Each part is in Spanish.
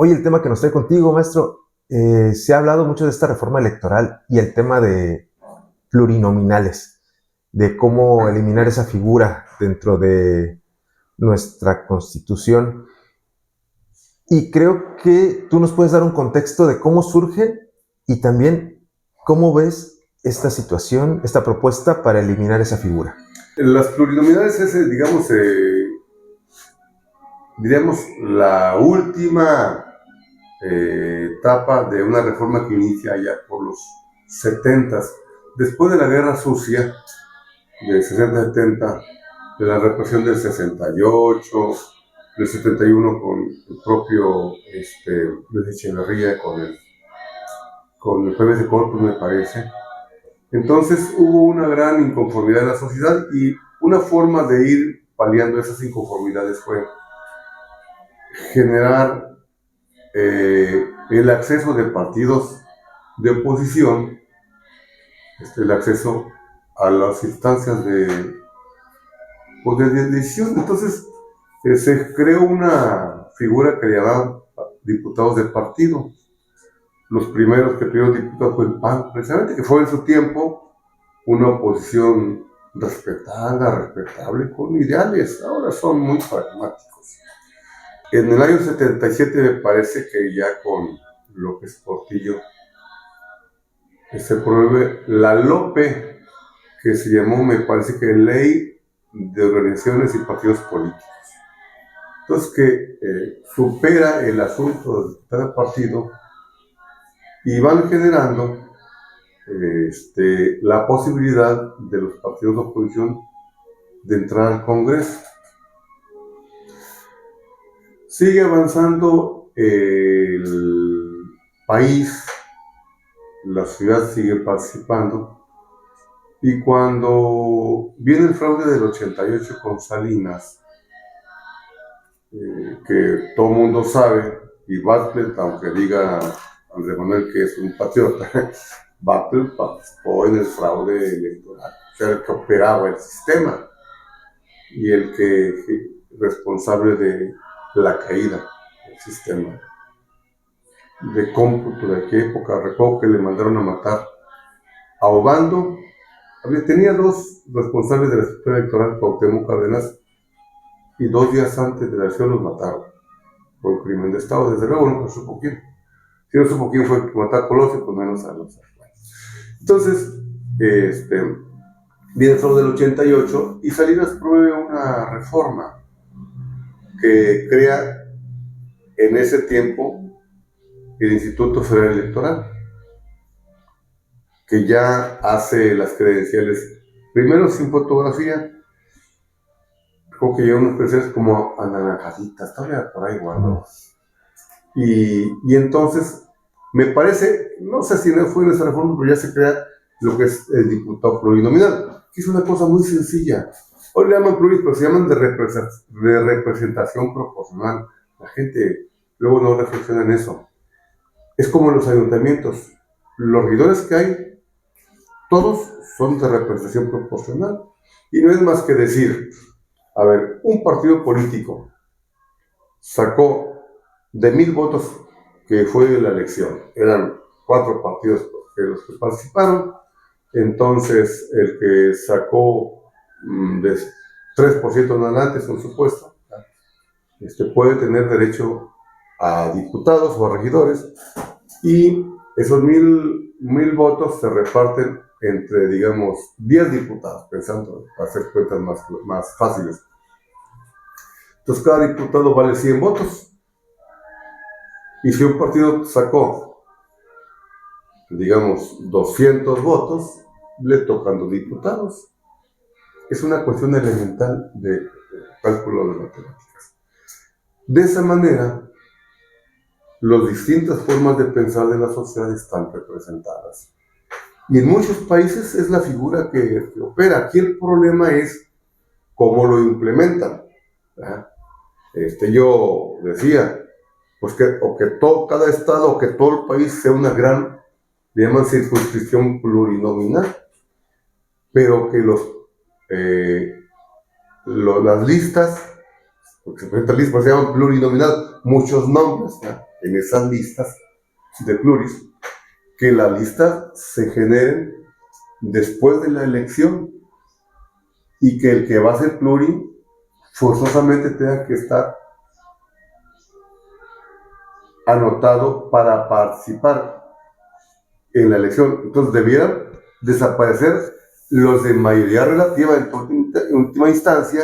hoy el tema que nos trae contigo, maestro, se ha hablado mucho de esta reforma electoral y el tema de plurinominales, de cómo eliminar esa figura dentro de nuestra Constitución. Y creo que tú nos puedes dar un contexto de cómo surgen y también cómo ves esta situación, esta propuesta para eliminar esa figura. Las plurinominales es, diríamos, la última etapa de una reforma que inicia ya por los 70s, después de la Guerra Sucia, de 60-70, de la represión del 68, del 71 con el propio Luis Echeverría, con el jueves de corpus, me parece. Entonces hubo una gran inconformidad en la sociedad y una forma de ir paliando esas inconformidades fue generar el acceso de partidos de oposición, el acceso a las instancias de decisión. Entonces se creó una figura que llamaban diputados de partido. Los primeros que tuvieron diputados fue el PAN, precisamente, que fue en su tiempo una oposición respetada, respetable, con ideales. Ahora son muy pragmáticos. En el año 77 me parece que ya con López Portillo se prohíbe la LOPE, que se llamó, me parece que Ley de Organizaciones y Partidos Políticos. Entonces que supera el asunto de cada partido y van generando la posibilidad de los partidos de oposición de entrar al Congreso. Sigue avanzando el país, la ciudad sigue participando, y cuando viene el fraude del 88 con Salinas, que todo el mundo sabe, y Bartlett, aunque diga Andrés Manuel que es un patriota, Bartlett participó en el fraude electoral, o sea, el que operaba el sistema y el que responsable de la caída del sistema de cómputo de aquella época. Recuerdo que le mandaron a matar ahogando. Tenía dos responsables de la estructura electoral, Cuauhtémoc Cárdenas, y 2 días antes de la elección los mataron por crimen de Estado. Desde luego no supo quién. Si no supo quién fue el que mató a Colosio, pues menos a los actuales. Entonces, viene el fraude del 88 y Salinas promueve una reforma que crea en ese tiempo el Instituto Federal Electoral, que ya hace las credenciales, primero sin fotografía, creo que llevan unas credenciales como anaranjaditas, todavía por ahí guardados. Y entonces, me parece, no sé si no fue en esa reforma, pero ya se crea lo que es el diputado plurinominal, que es una cosa muy sencilla. Hoy le llaman pluris, pero se llaman de representación proporcional. La gente luego no reflexiona en eso. Es como en los ayuntamientos. Los regidores que hay, todos son de representación proporcional. Y no es más que decir, a ver, un partido político sacó de 1000 votos que fue la elección, eran 4 partidos los que participaron, entonces el que sacó de 3% en adelante, es un supuesto, puede tener derecho a diputados o a regidores, y esos 1000 votos se reparten entre, digamos, 10 diputados, pensando para hacer cuentas más fáciles. Entonces cada diputado vale 100 votos. Y si un partido sacó, digamos, 200 votos, le tocan 2 diputados. Es una cuestión elemental de cálculo de matemáticas. De esa manera, las distintas formas de pensar de la sociedad están representadas. Y en muchos países es la figura que opera. Aquí el problema es cómo lo implementan. Yo decía, pues que cada estado o que todo el país sea una gran, le llaman circunscripción plurinominal, pero que las listas, porque se presentan listas, se llaman plurinominal, muchos nombres, en esas listas de pluris, que las listas se generen después de la elección y que el que va a ser pluri forzosamente tenga que estar anotado para participar en la elección. Entonces debieran desaparecer los de mayoría relativa en última instancia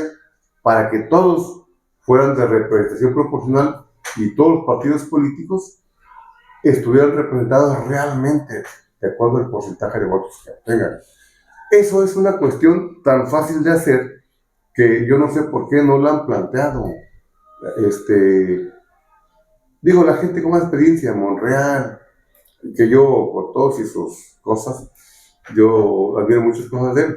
para que todos fueran de representación proporcional y todos los partidos políticos estuvieran representados realmente de acuerdo al porcentaje de votos que obtengan. Eso es una cuestión tan fácil de hacer que yo no sé por qué no la han planteado. Digo, la gente con más experiencia, Monreal, que yo, por todas y sus cosas, yo admiro muchas cosas de él.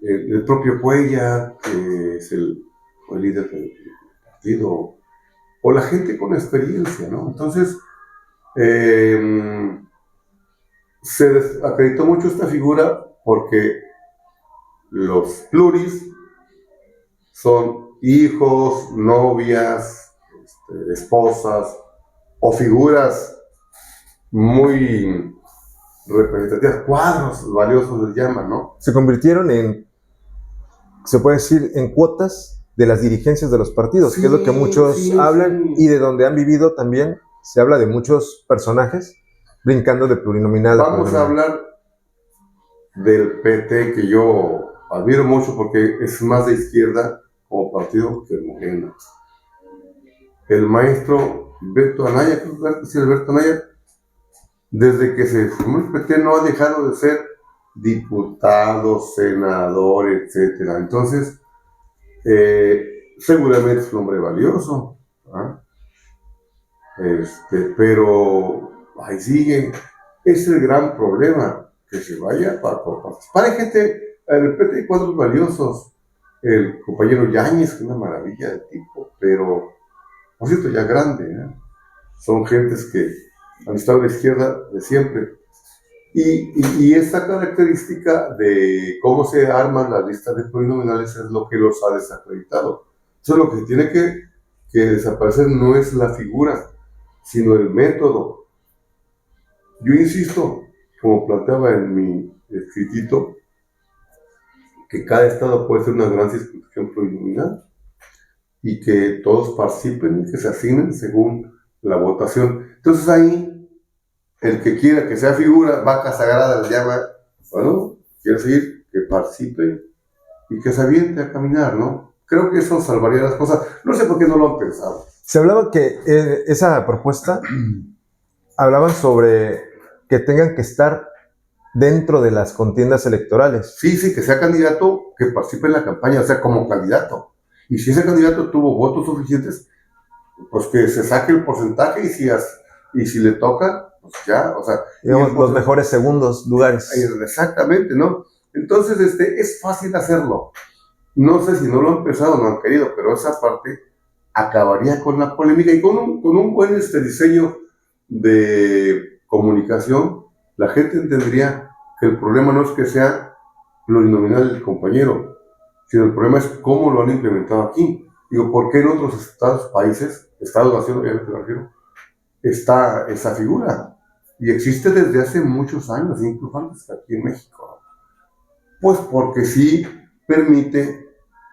El propio Cuellar, que es el líder del partido, o la gente con experiencia, ¿no? Entonces, se desacreditó mucho esta figura porque los pluris son hijos, novias, esposas o figuras muy representativas, cuadros valiosos les llaman, ¿no? Se convirtieron en, se puede decir, en cuotas de las dirigencias de los partidos, que es lo que muchos hablan y de donde han vivido también. Se habla de muchos personajes brincando de plurinominal. Vamos a hablar del PT, que yo admiro mucho porque es más de izquierda como partido que Morena. El maestro Beto Anaya, desde que se formó el PT no ha dejado de ser diputado, senador, etcétera. Entonces, seguramente es un hombre valioso, ¿ah? Pero ahí sigue. Es el gran problema, que se vaya para participar. Hay gente, en el PT hay cuadros valiosos. El compañero Yáñez, que es una maravilla de tipo, pero, por cierto, ya grande, ¿eh? Son gentes que han estado a la izquierda de siempre. Y esta característica de cómo se arman las listas de plurinominales es lo que los ha desacreditado. Entonces, lo que tiene que desaparecer no es la figura, sino el método. Yo insisto, como planteaba en mi escritito, que cada estado puede ser una gran circunscripción plurinominal y que todos participen y que se asignen según la votación. Entonces ahí, el que quiera que sea figura, vaca sagrada le llama, bueno, quiere decir que participe y que se aviente a caminar, ¿no? Creo que eso salvaría las cosas. No sé por qué no lo han pensado. Se hablaba que esa propuesta, hablaban sobre que tengan que estar dentro de las contiendas electorales. Sí, que sea candidato, que participe en la campaña, o sea, como candidato. Y si ese candidato tuvo votos suficientes, pues que se saque el porcentaje y si le toca, pues ya, o sea... Digamos, los mejores segundos lugares. Exactamente, ¿no? Entonces, es fácil hacerlo. No sé si no lo han pensado o no han querido, pero esa parte acabaría con la polémica y con un buen diseño de comunicación, la gente entendería que el problema no es que sea plurinominal el compañero, sino el problema es cómo lo han implementado aquí. Digo, ¿por qué en otros países, estados-nación, obviamente me refiero, está esa figura? Y existe desde hace muchos años, incluso antes que aquí en México. Pues porque sí permite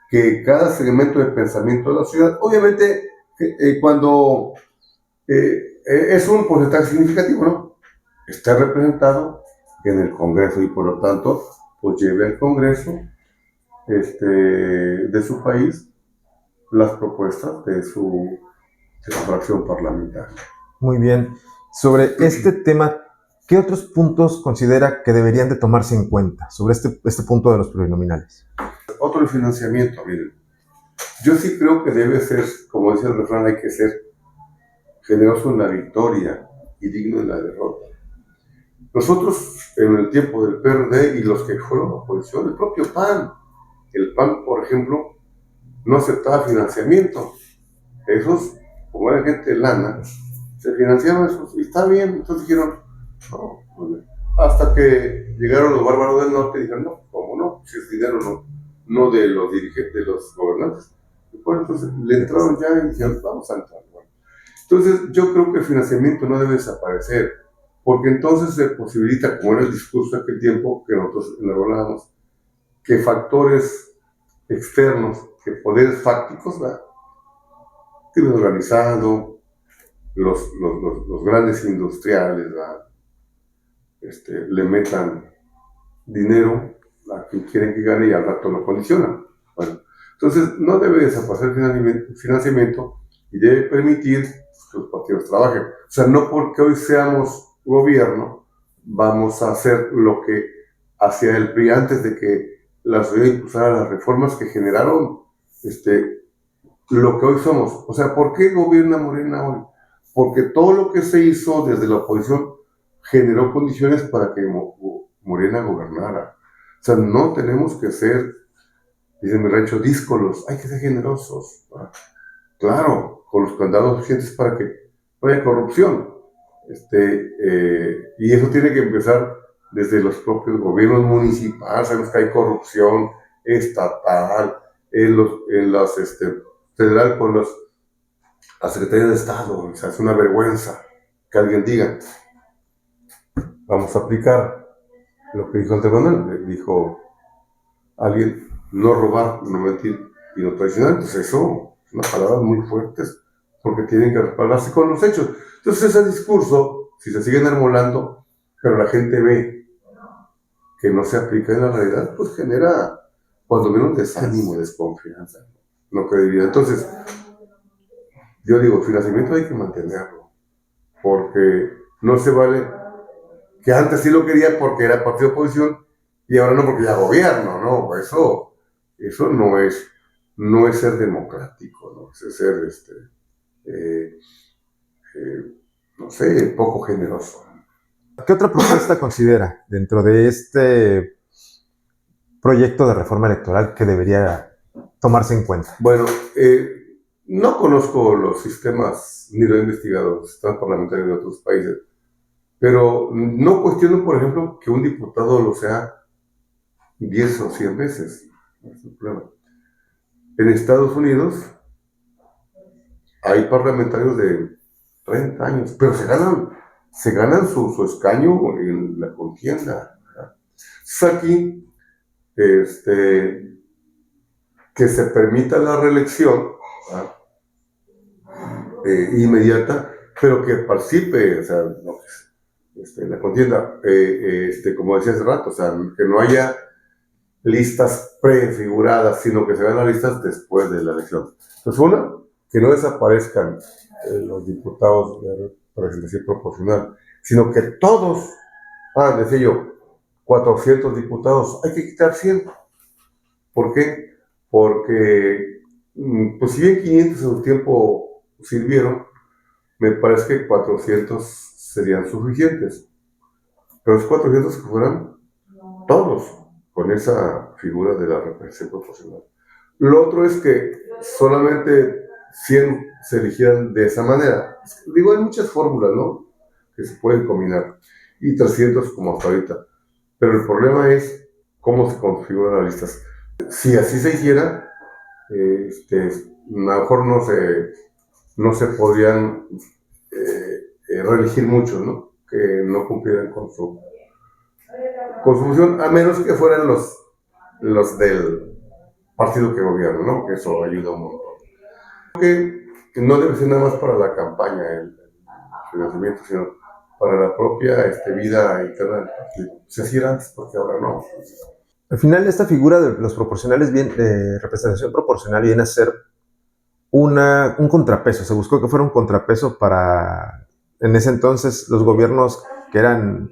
que cada segmento de pensamiento de la sociedad, obviamente cuando es un porcentaje significativo, ¿no?, está representado en el Congreso y por lo tanto, pues lleve al Congreso de su país las propuestas de su fracción parlamentaria. Muy bien. Sobre este tema, ¿qué otros puntos considera que deberían de tomarse en cuenta sobre este punto de los plurinominales? Otro, el financiamiento. Miren, yo sí creo que debe ser, como dice el refrán, hay que ser generoso en la victoria y digno en la derrota. Nosotros, en el tiempo del PRD y los que fueron oposición, el propio PAN, por ejemplo, no aceptaba financiamiento. Esos, como era gente de lana, se financiaban eso, y está bien. Entonces dijeron, no, hasta que llegaron los bárbaros del norte y dijeron, no, ¿cómo no? Si es dinero no de los dirigentes, de los gobernantes. Y pues entonces le entraron ya y dijeron, vamos a entrar. Bueno, Entonces, yo creo que el financiamiento no debe desaparecer, porque entonces se posibilita, como era el discurso de aquel tiempo que nosotros hablábamos, que factores externos, que poderes fácticos, ¿verdad? Crimen organizado, los grandes industriales, ¿verdad? Le metan dinero a quien quieren que gane y al rato lo condicionan. Bueno, entonces no debe desaparecer el financiamiento y debe permitir que los partidos trabajen. O sea, no porque hoy seamos gobierno vamos a hacer lo que hacía el PRI antes de que la sociedad impulsara las reformas que generaron lo que hoy somos. O sea, ¿por qué gobierna Morena hoy? Porque todo lo que se hizo desde la oposición generó condiciones para que Morena gobernara. O sea, no tenemos que ser, dice mi rancho, díscolos, hay que ser generosos. ¿Verdad? Claro, con los candados vigentes para que no haya corrupción. Y eso tiene que empezar desde los propios gobiernos municipales. Sabemos que hay corrupción estatal, en las federal con la Secretaría de Estado. O sea, es una vergüenza que alguien diga, vamos a aplicar lo que dijo Andrés Manuel. Dijo alguien, no robar, no mentir y no traicionar. Pues eso es una palabra muy fuerte, porque tienen que respaldarse con los hechos. Entonces ese discurso, si se siguen armolando, pero la gente ve que no se aplica en la realidad, pues genera cuando menos desánimo, desconfianza, no credibilidad. Entonces, yo digo, el financiamiento hay que mantenerlo, porque no se vale que antes sí lo quería porque era partido de oposición y ahora no porque ya gobierno, ¿no? Eso no es ser democrático, ¿no? Es ser, no sé, poco generoso. ¿Qué otra propuesta considera dentro de este proyecto de reforma electoral que debería tomarse en cuenta? Bueno, no conozco los sistemas, ni lo he investigado, los sistemas parlamentarios de otros países, pero no cuestiono, por ejemplo, que un diputado lo sea 10 o 100 veces. No es el problema. En Estados Unidos hay parlamentarios de 30 años, pero se ganan su escaño en la contienda. Aquí, que se permita la reelección inmediata, pero que participe, o sea, no, la contienda, como decía hace rato, o sea, que no haya listas prefiguradas, sino que se vean las listas después de la elección. Entonces, una, que no desaparezcan los diputados de representación proporcional, sino que todos, decía yo, 400 diputados, hay que quitar 100. ¿Por qué? Porque, pues si bien 500 en su tiempo sirvieron, me parece que 400 serían suficientes. Pero los 400 que fueran todos con esa figura de la representación proporcional. Lo otro es que solamente 100 se eligieran de esa manera. Digo, hay muchas fórmulas, ¿no?, que se pueden combinar. Y 300 como hasta ahorita. Pero el problema es cómo se configuran las listas. Si así se hiciera, a lo mejor no se podrían reelegir muchos, ¿no?, que no cumplieran con su función, a menos que fueran los del partido que gobierna, ¿no?, que eso ayuda un montón. Creo que no debe ser nada más para la campaña el financiamiento, sino para la propia vida interna del partido. Se hacía antes, porque ahora no. Al final, esta figura de los proporcionales, de representación proporcional, viene a ser un contrapeso. Se buscó que fuera un contrapeso para, en ese entonces, los gobiernos que eran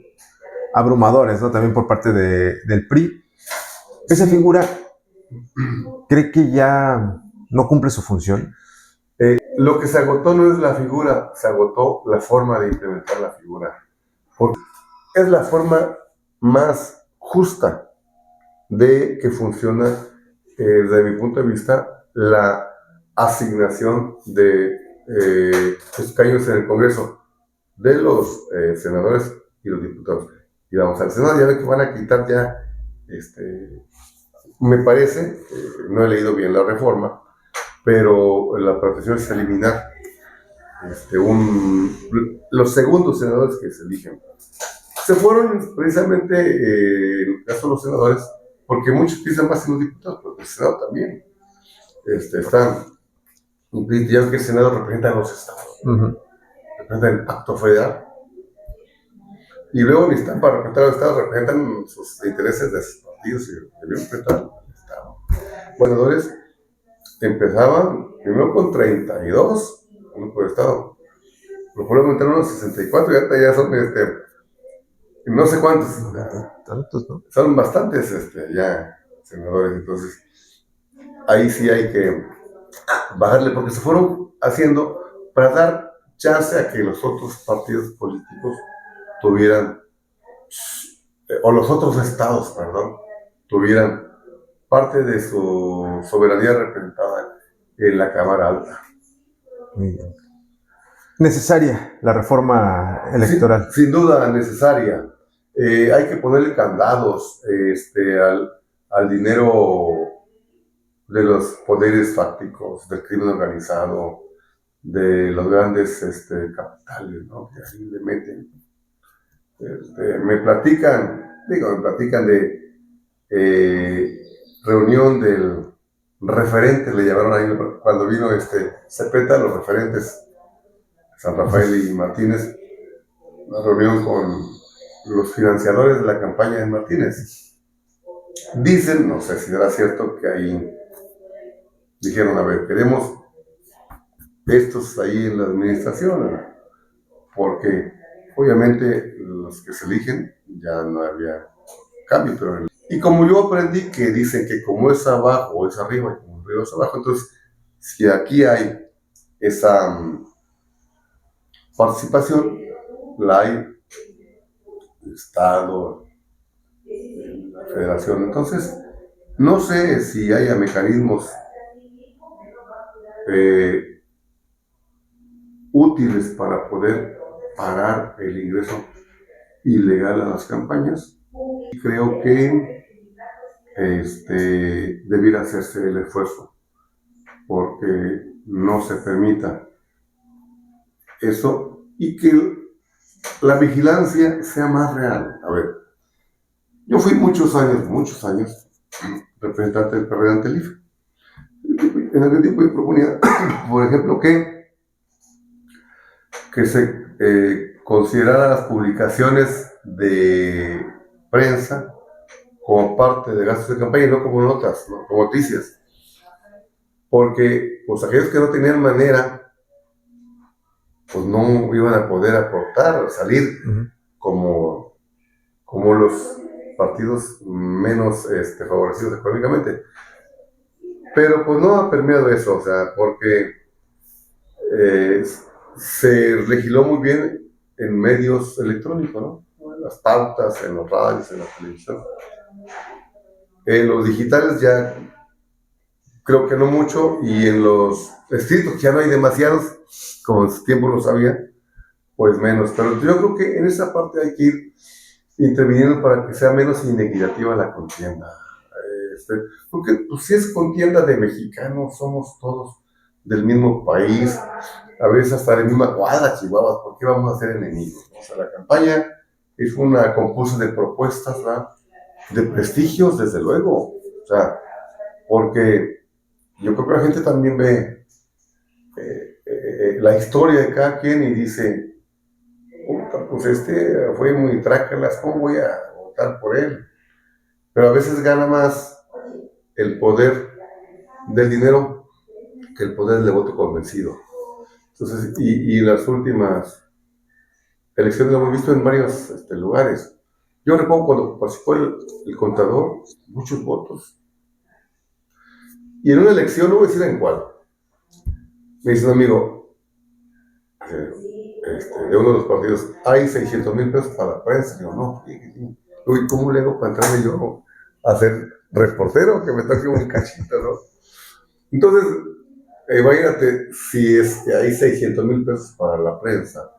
abrumadores, ¿no?, también por parte del PRI. Esa figura, ¿cree que ya no cumple su función? Lo que se agotó no es la figura, se agotó la forma de implementar la figura. Porque es la forma más justa de que funciona, desde mi punto de vista, la asignación de escaños en el Congreso de los senadores y los diputados. Y vamos al Senado, ya ve que van a quitar ya, me parece, no he leído bien la reforma, pero la protección es eliminar los segundos senadores que se eligen. Se fueron precisamente, en el caso de los senadores, porque muchos piensan más en los diputados, pero el Senado también. Están, ya que el Senado representa a los estados, representa el pacto federal. Y luego necesitan para representar a los estados, representan sus intereses de sus partidos y deben representar al estado. Los senadores empezaban primero con 32, uno por estado. Lo fueron aumentar a 64 y ahorita ya son no sé cuántos. Tantos, ¿no? Son bastantes ya senadores, entonces ahí sí hay que bajarle porque se fueron haciendo para dar chance a que los otros partidos políticos tuvieran, o los otros estados, perdón, tuvieran parte de su soberanía representada en la Cámara Alta. Muy bien. Necesaria la reforma electoral. Sin duda necesaria. Hay que ponerle candados al dinero de los poderes fácticos, del crimen organizado, de los grandes capitales, ¿no? Que así le meten. Me platican de reunión del referente, le llamaron ahí cuando vino Cepeta, los referentes, San Rafael y Martínez, una reunión con los financiadores de la campaña de Martínez. Dicen, no sé si era cierto, que ahí dijeron, a ver, queremos estos ahí en la administración, ¿no? Porque obviamente los que se eligen ya no había cambio, pero y como yo aprendí que dicen que como es abajo es arriba y como arriba es abajo, entonces si aquí hay esa participación, la hay el Estado, la Federación, entonces no sé si haya mecanismos útiles para poder parar el ingreso ilegal a las campañas. Creo que debiera hacerse el esfuerzo porque no se permita eso y que la vigilancia sea más real. A ver, yo fui muchos años representante del PRD ante el IFE. En aquel tiempo yo proponía, por ejemplo, que se considerara las publicaciones de prensa como parte de gastos de campaña y no como notas, ¿no? Como noticias. Porque pues aquellos que no tenían manera, pues no iban a poder aportar o salir como los partidos menos favorecidos económicamente. Pero pues no ha permeado eso, o sea, porque se legisló muy bien en medios electrónicos, ¿no? En las pautas, en los radios, en la televisión. En los digitales ya creo que no mucho, y en los escritos ya no hay demasiados, como en su tiempo los había, pues menos. Pero yo creo que en esa parte hay que ir interviniendo para que sea menos inequitativa la contienda. Porque pues, si es contienda de mexicanos, somos todos del mismo país, a veces hasta de la misma cuadra, Chihuahua, ¿por qué vamos a ser enemigos? O sea, la campaña es una concurso de propuestas, ¿verdad? De prestigios, desde luego, o sea, porque yo creo que la gente también ve la historia de cada quien y dice, pues fue muy trácalas, ¿cómo voy a votar por él? Pero a veces gana más el poder del dinero que el poder del voto convencido. Entonces, y las últimas elecciones lo hemos visto en varios lugares. Yo recuerdo cuando participó el contador, muchos votos. Y en una elección, no voy a decir en cuál, me dice un amigo de uno de los partidos, hay 600,000 pesos para la prensa. Digo, no, uy, ¿cómo le hago para entrarme yo a ser reportero? Que me toque un cachito, ¿no? Entonces, imagínate, si es que hay 600,000 pesos para la prensa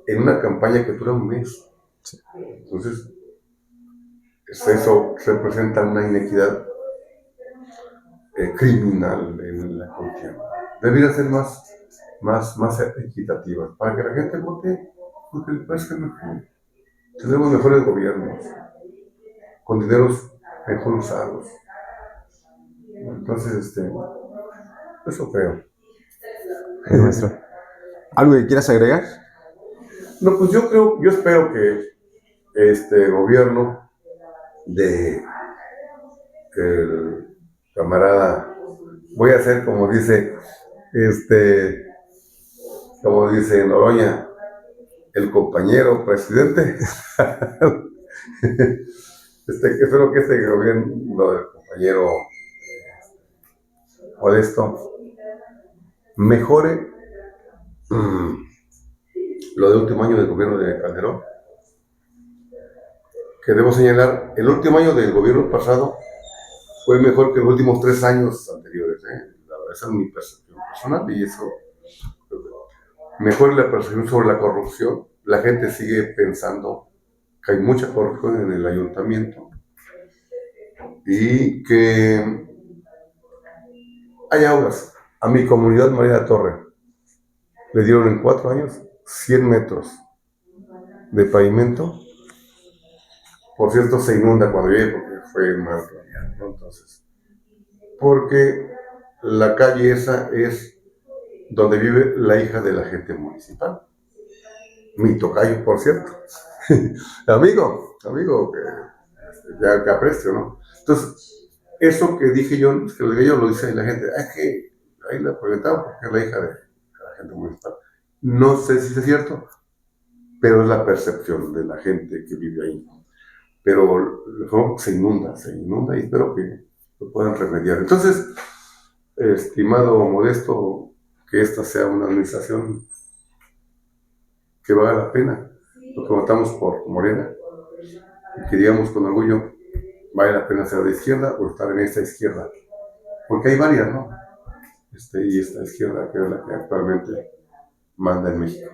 en una campaña que dura un mes. Sí. Entonces, eso representa una inequidad criminal en la contienda. Debería ser más más equitativas, para que la gente vote porque le parezca mejor. Tenemos mejores gobiernos, con dineros mejor usados. Entonces, eso creo. Maestro. ¿Algo que quieras agregar? No, pues yo espero que este gobierno de el camarada, voy a hacer como dice Noroña, el compañero presidente. Espero que este gobierno del compañero Modesto mejore lo del último año del gobierno de Calderón, que debo señalar, el último año del gobierno pasado fue mejor que los últimos 3 años anteriores. La verdad, esa es mi percepción personal y eso mejor la percepción sobre la corrupción. La gente sigue pensando que hay mucha corrupción en el ayuntamiento y que hay obras. A mi comunidad María Torre le dieron en 4 años 100 metros de pavimento. Por cierto, se inunda cuando llegue porque fue mal planeado, ¿no? Entonces, porque la calle esa es donde vive la hija del agente municipal. Mi tocayo, por cierto. amigo, que aprecio, ¿no? Entonces, eso que dije yo, que lo diga yo, lo dice la gente, es que ahí la proyectaba porque es la hija de la agente municipal. No sé si es cierto, pero es la percepción de la gente que vive ahí. Pero se inunda y espero que lo puedan remediar. Entonces, estimado Modesto, que esta sea una administración que valga la pena, lo que votamos por Morena, y que digamos con orgullo, vale la pena ser de izquierda o estar en esta izquierda, porque hay varias, ¿no? Y esta izquierda que es la que actualmente manda en México.